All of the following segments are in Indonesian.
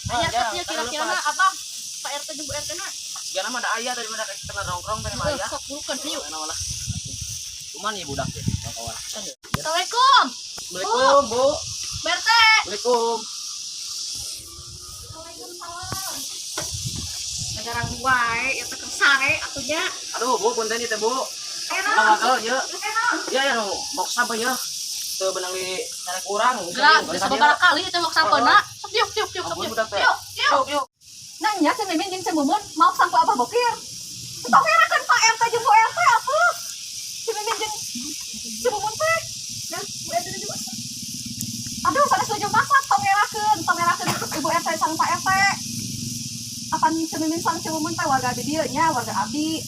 Ayah kira-kira abang Pak RT jeung Bu RT na. Jangan mah ada ayah dari mana kena nongkrong dari mana ayah. Sok bukan yuk. Cuman ya budak ya. Assalamualaikum. Assalamualaikum, Bu. Bu RT. Assalamualaikum. Waalaikumsalam. Negarang wae eta kesare atunya. Aduh, Bu, punten ieu teh, Bu. Kalau ya. Ya ya nu mok sampai ya. Teu benang di cara kurang. Lah, sabaraha kali teh mok sampena. Yuk. Yuk. Nanya si Mimin jeung si Mumun mau sampai Abah Bokir. Tongerakeun Pak RT jeung Bu RT atuh. Si Mimin jeung si Mumun teh. Dan Bu RT juga. Aduh, pada setuju masak tongerakeun Ibu RT sareng Pak RT. Apan si Mimin sareng si Mumun teh warga di dieu nya, warga abdi.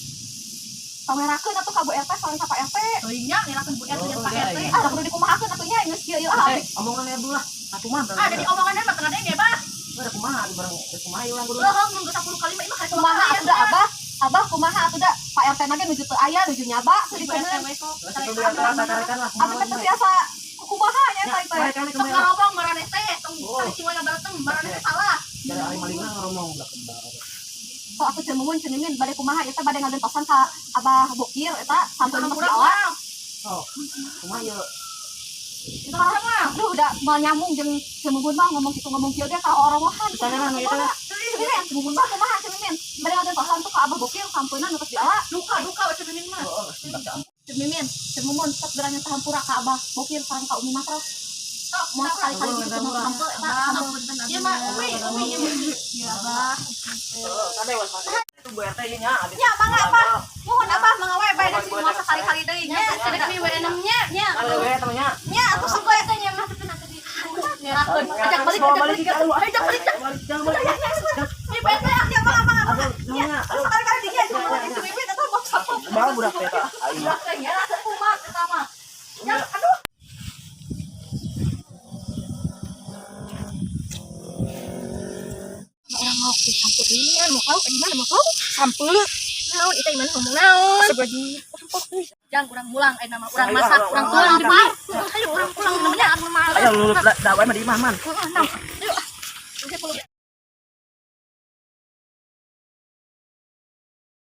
Tongerakeun atuh ka Bu RT sareng ka Pak RT. Teuing nya ngirakeun Bu RT jeung Pak RT. Ah, kudu dikumahakeun atuh nya geus kieu ah. Omongan ya Abdullah. Atuh mah. Ada di omonganna mah tengah deui Bah. Ada kumaha di bareng kumaha ieu kudu. Lohong mun 10 kali mah imah kumaha atuh da Abah kumaha atuh da Pak RT na ge nuju teu aya nuju nyaba sedikeun. Abah teh biasa kumaha nya teh teh. Sok ngomong maraneh teh tong cimana barateng maraneh teh salah. Dari ari malingna ngomong ulah kembar. So aku teh mumun ceningin bade kumaha eta bade ngagentosan ka Abah Bokir eta sampun geus awal. Oh. Kumaha ieu? Itu mah aduh udah mau nyambung jeung semumun mah ngomong kitu ngomong kieu ge ka oromohan. Sana nu eta. Ini semumun mah kumaha ceningin bade ngagentosan tuh ka Abah Bokir sampuna nu geus diawa. Duka ceningin mah. Mimin, semumun sok berani tahampura ka Abah Bokir sareng ka Umi Matros. Sok mau kali-kali gitu mau sampel eta sampun. Ieu mah Umi ya Abah. Kade was itu Bu RT ieu nya. Nya mangga apa? Mohon Abah mangga we bae da mau sekali-kali deui nya. Cenah kami we enamnya nya. Kalau we temannya. Nya atuh sok we teh nya mah teu nanti di. Ajak balik. Ini bae teh aya mangga. Nya sekali-kali di nya cuma itu bibit eta box apa. Bae budak teh eta. Budak teh nya rasa kumat eta mah. Nya aduh. Orang mau disamperin, mau kau di mana mau kau? Sampul. Naon itu gimana ngomong naon? Sebagi. Jangan kurang mulang nama urang masak, urang pulang di mana? Ayo urang pulang namanya anu mah. Ayo lu dakwah mah di imah man. Ayo.